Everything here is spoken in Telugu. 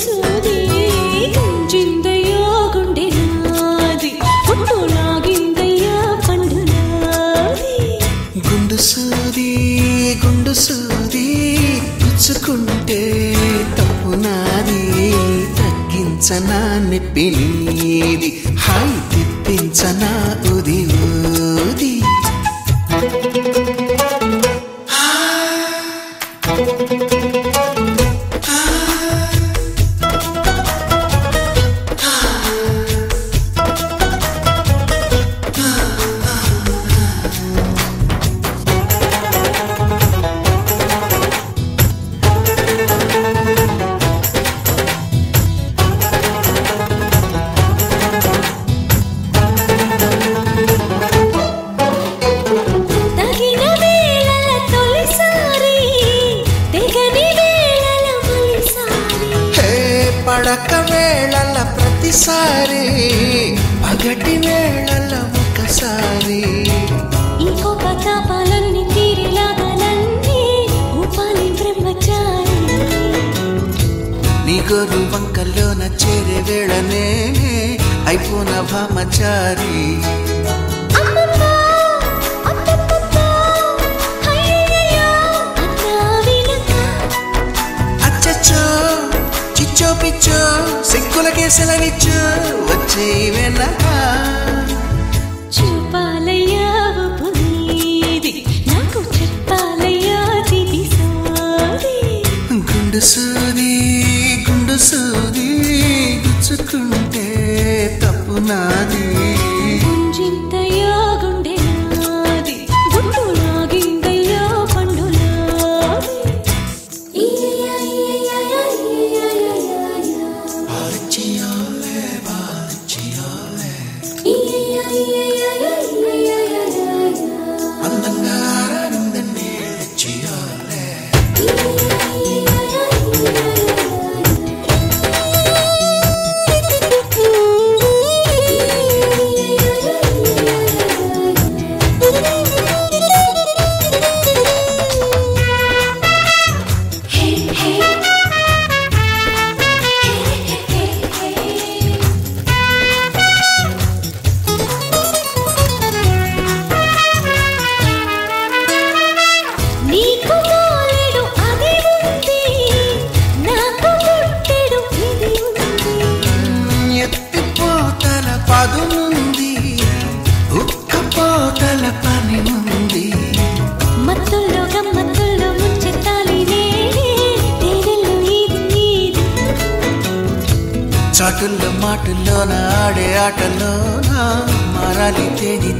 సూది గుంజిందయ్యా గుండె నాది పుట్టు లాగిందయ్యా పండు నాది గుండు సూది పుచ్చుకుంటే తప్పు నాది తగ్గించనా నొప్పి నీది హాయి తిప్పించనా ఉది ఊది పడక వేళల ప్రతిసారి పగటి వేళల ఒకసారి ఇంకో పతాపాలన్నీ తీరిలాగాలన్నీ ఊపాలి బ్రహ్మచారి నీ గోరు వంకల్లోన చేరే వేళనే అయిపోన భామచారి పిచ్చో సిక్కులకే సెలవిచ్చు వచ్చే వెనక చూపాలయ్యా పునీది నాకు చెప్పాలయ్యా తిది సాది గుండు సూది గుచ్చుకుంటే తప్పు నాది గుంజిందయ్యా గుండె నాది గుండు లాగిందయ్యా పండు నాది పదునుంది ఉక్కపోతల పని ఉంది మత్తుల్లో గమ్మత్తుల్లో ముంచెత్తాలి తేరెల్లో ఇది చాటుల్లో మాటుల్లోన ఆడే ఆటలోన మారాలి తేది